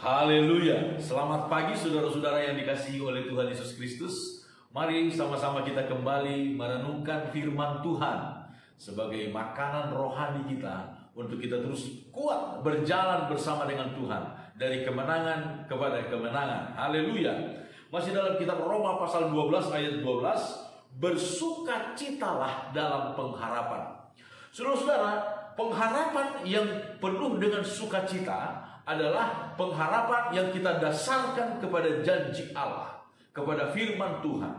Haleluya. Selamat pagi saudara-saudara yang dikasihi oleh Tuhan Yesus Kristus. Mari sama-sama kita kembali merenungkan firman Tuhan sebagai makanan rohani kita untuk kita terus kuat berjalan bersama dengan Tuhan dari kemenangan kepada kemenangan. Haleluya. Masih dalam kitab Roma pasal 12 ayat 12, bersukacitalah dalam pengharapan. Saudara-saudara, pengharapan yang penuh dengan sukacita adalah pengharapan yang kita dasarkan kepada janji Allah, kepada firman Tuhan,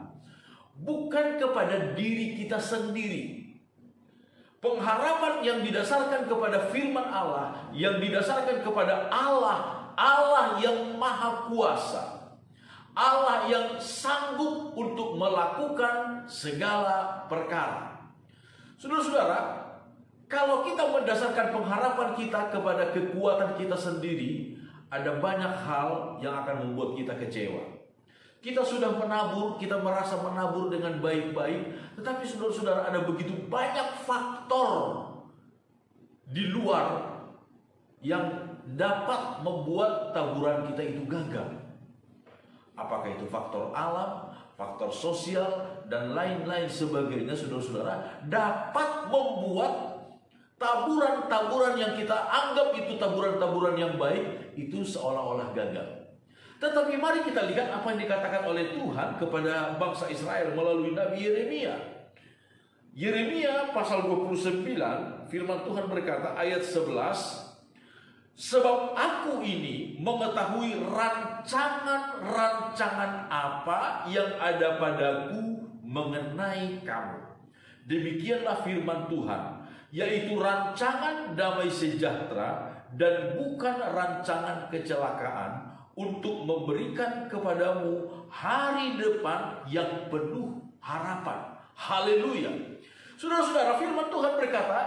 bukan kepada diri kita sendiri. Pengharapan yang didasarkan kepada firman Allah, yang didasarkan kepada Allah yang maha kuasa, Allah yang sanggup untuk melakukan segala perkara. Saudara-saudara, kalau kita mendasarkan pengharapan kita kepada kekuatan kita sendiri, ada banyak hal yang akan membuat kita kecewa. Kita sudah menabur, kita merasa menabur dengan baik-baik, tetapi saudara-saudara, ada begitu banyak faktor di luar yang dapat membuat taburan kita itu gagal. Apakah itu faktor alam, faktor sosial, dan lain-lain sebagainya, saudara-saudara, dapat membuat taburan-taburan yang kita anggap itu taburan-taburan yang baik itu seolah-olah gagal. Tetapi mari kita lihat apa yang dikatakan oleh Tuhan kepada bangsa Israel melalui Nabi Yeremia. Yeremia pasal 29, firman Tuhan berkata ayat 11, sebab aku ini mengetahui rancangan-rancangan apa yang ada padaku mengenai kamu. Demikianlah firman Tuhan, yaitu rancangan damai sejahtera dan bukan rancangan kecelakaan, untuk memberikan kepadamu hari depan yang penuh harapan. Haleluya. Saudara-saudara, firman Tuhan berkata,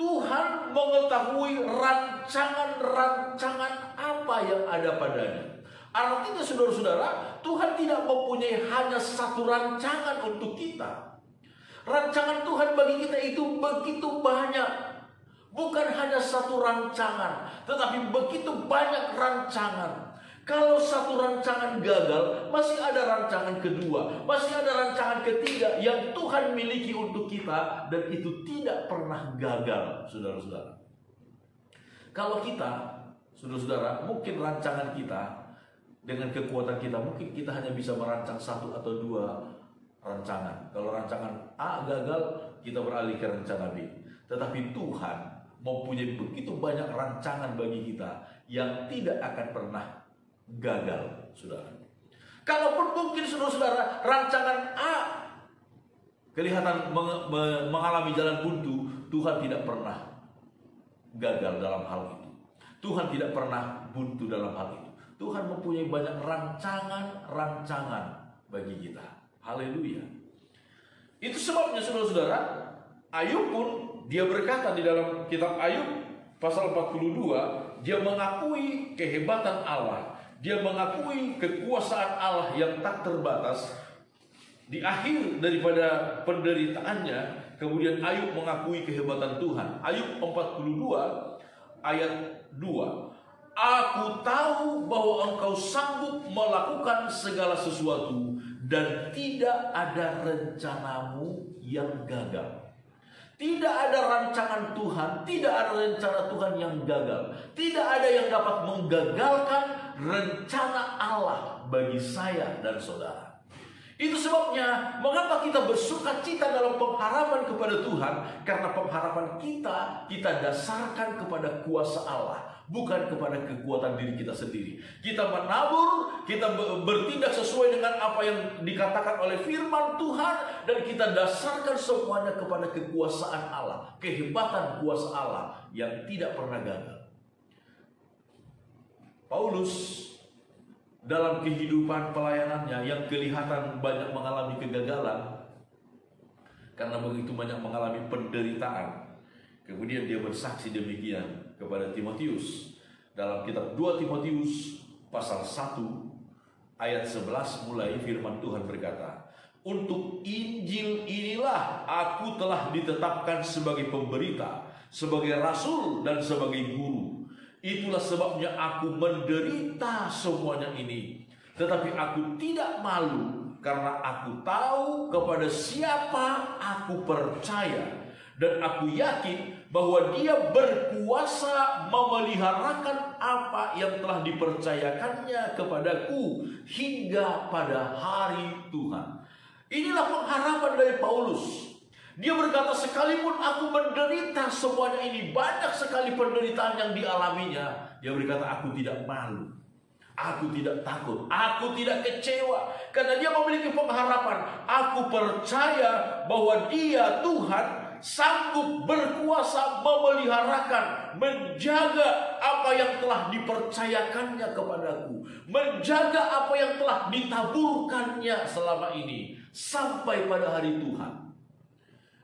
Tuhan mengetahui rancangan-rancangan apa yang ada padanya. Artinya saudara-saudara, Tuhan tidak mempunyai hanya satu rancangan untuk kita. Rancangan Tuhan bagi kita itu begitu banyak. Bukan hanya satu rancangan, tetapi begitu banyak rancangan. Kalau satu rancangan gagal, masih ada rancangan kedua, masih ada rancangan ketiga yang Tuhan miliki untuk kita, dan itu tidak pernah gagal, saudara-saudara. Kalau kita, saudara-saudara, mungkin rancangan kita dengan kekuatan kita, mungkin kita hanya bisa merancang satu atau dua rancangan. Kalau rancangan A gagal, kita beralih ke rencana B. Tetapi Tuhan mempunyai begitu banyak rancangan bagi kita yang tidak akan pernah gagal, saudara. Kalaupun mungkin saudara-saudara rancangan A kelihatan mengalami jalan buntu, Tuhan tidak pernah gagal dalam hal itu. Tuhan tidak pernah buntu dalam hal itu. Tuhan mempunyai banyak rancangan bagi kita. Haleluya. Itu sebabnya saudara-saudara, Ayub pun dia berkata di dalam kitab Ayub pasal 42, dia mengakui kehebatan Allah, dia mengakui kekuasaan Allah yang tak terbatas. Di akhir daripada penderitaannya, kemudian Ayub mengakui kehebatan Tuhan. Ayub 42 ayat 2. Aku tahu bahwa engkau sanggup melakukan segala sesuatu, dan tidak ada rencanamu yang gagal. Tidak ada rancangan Tuhan, tidak ada rencana Tuhan yang gagal. Tidak ada yang dapat menggagalkan rencana Allah bagi saya dan saudara. Itu sebabnya mengapa kita bersukacita dalam pengharapan kepada Tuhan, karena pengharapan kita dasarkan kepada kuasa Allah, bukan kepada kekuatan diri kita sendiri. Kita menabur, kita bertindak sesuai dengan apa yang dikatakan oleh firman Tuhan, dan kita dasarkan semuanya kepada kekuasaan Allah, kehebatan kuasa Allah yang tidak pernah gagal. Paulus dalam kehidupan pelayanannya yang kelihatan banyak mengalami kegagalan karena begitu banyak mengalami penderitaan, kemudian dia bersaksi demikian kepada Timotius dalam kitab 2 Timotius pasal 1 ayat 11 mulai, firman Tuhan berkata, untuk Injil inilah aku telah ditetapkan sebagai pemberita, sebagai rasul dan sebagai guru. Itulah sebabnya aku menderita semuanya ini. Tetapi aku tidak malu, karena aku tahu kepada siapa aku percaya. Dan aku yakin bahwa Dia berkuasa memeliharakan apa yang telah dipercayakannya kepadaku hingga pada hari Tuhan. Inilah pengharapan dari Paulus. Dia berkata, sekalipun aku menderita semuanya ini, banyak sekali penderitaan yang dialaminya, dia berkata, aku tidak malu, aku tidak takut, aku tidak kecewa, karena dia memiliki pengharapan. Aku percaya bahwa Dia, Tuhan, sanggup berkuasa memeliharakan, menjaga apa yang telah dipercayakannya kepadaku, menjaga apa yang telah ditaburkannya selama ini sampai pada hari Tuhan.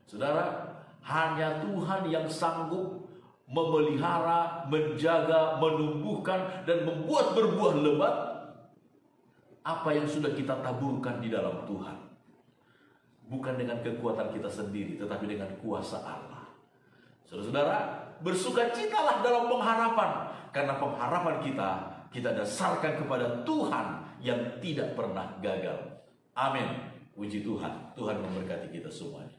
Saudara, hanya Tuhan yang sanggup memelihara, menjaga, menumbuhkan, dan membuat berbuah lebat apa yang sudah kita taburkan di dalam Tuhan. Bukan dengan kekuatan kita sendiri, tetapi dengan kuasa Allah. Saudara-saudara, bersukacitalah dalam pengharapan, karena pengharapan kita dasarkan kepada Tuhan yang tidak pernah gagal. Amin. Puji Tuhan. Tuhan memberkati kita semuanya.